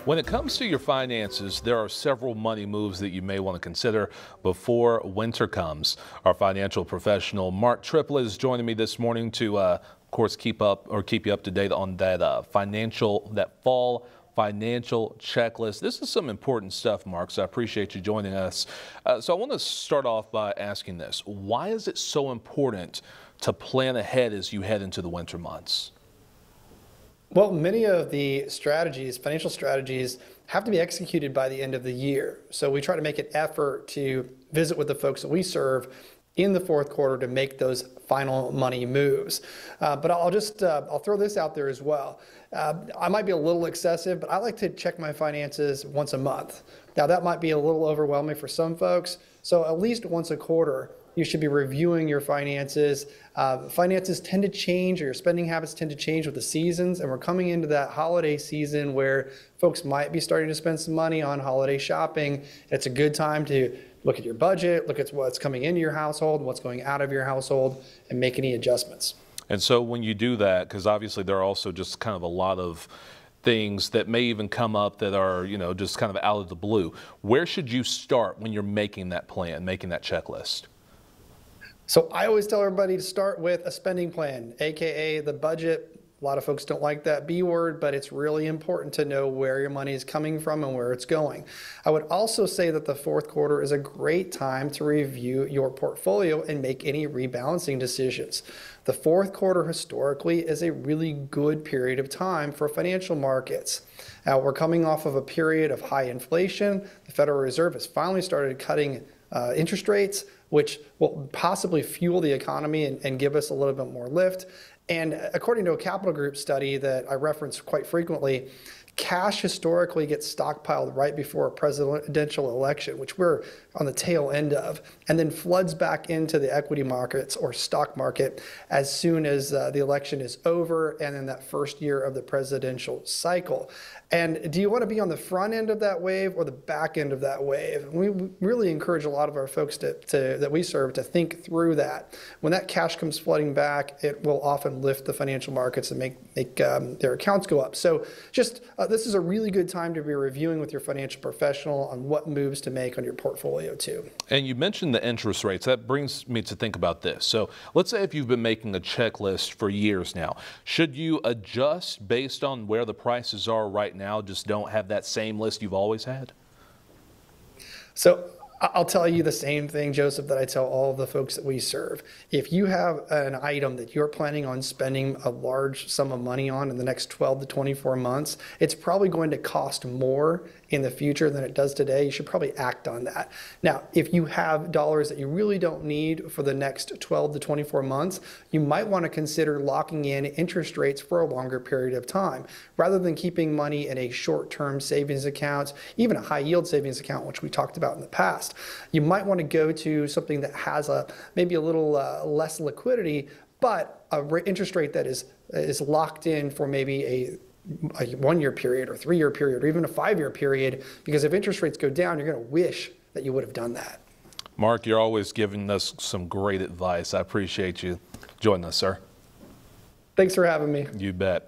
When it comes to your finances, there are several money moves that you may want to consider before winter comes. Our financial professional, Mark Triplett, is joining me this morning to, of course, keep you up to date on that fall financial checklist. This is some important stuff, Mark, so I appreciate you joining us. So I want to start off by asking this. Why is it so important to plan ahead as you head into the winter months? Well, many of the strategies, financial strategies, have to be executed by the end of the year. So we try to make an effort to visit with the folks that we serve in the fourth quarter to make those final money moves. But I'll throw this out there as well. I might be a little excessive, but I like to check my finances once a month. Now that might be a little overwhelming for some folks. So at least once a quarter, you should be reviewing your finances. Finances tend to change, or your spending habits tend to change with the seasons, and we're coming into that holiday season where folks might be starting to spend some money on holiday shopping. It's a good time to look at your budget, look at what's coming into your household, what's going out of your household, and make any adjustments. And so when you do that, because obviously there are also just kind of a lot of things that may even come up that are, just kind of out of the blue, where should you start when you're making that plan, making that checklist? So I always tell everybody to start with a spending plan, AKA the budget. A lot of folks don't like that B word, but it's really important to know where your money is coming from and where it's going. I would also say that the fourth quarter is a great time to review your portfolio and make any rebalancing decisions. The fourth quarter historically is a really good period of time for financial markets. Now, we're coming off of a period of high inflation. The Federal Reserve has finally started cutting interest rates, which will possibly fuel the economy and give us a little bit more lift. And according to a Capital Group study that I reference quite frequently, cash historically gets stockpiled right before a presidential election, which we're on the tail end of, and then floods back into the equity markets or stock market as soon as the election is over and in that first year of the presidential cycle. And do you want to be on the front end of that wave or the back end of that wave? We really encourage a lot of our folks that we serve to think through that. When that cash comes flooding back, it will often lift the financial markets and make their accounts go up. So this is a really good time to be reviewing with your financial professional on what moves to make on your portfolio too. And you mentioned the interest rates. That brings me to think about this. So let's say if you've been making a checklist for years now, should you adjust based on where the prices are right now? Just don't have that same list you've always had? So I'll tell you the same thing, Joseph, that I tell all of the folks that we serve. If you have an item that you're planning on spending a large sum of money on in the next 12 to 24 months, it's probably going to cost more in the future than it does today. You should probably act on that. Now, if you have dollars that you really don't need for the next 12 to 24 months, you might want to consider locking in interest rates for a longer period of time, rather than keeping money in a short-term savings account, even a high-yield savings account, which we talked about in the past. You might want to go to something that has maybe a little less liquidity, but an interest rate that is locked in for maybe a 1-year period or 3-year period or even a 5-year period, because if interest rates go down, you're going to wish that you would have done that. Mark, you're always giving us some great advice. I appreciate you joining us, sir. Thanks for having me. You bet.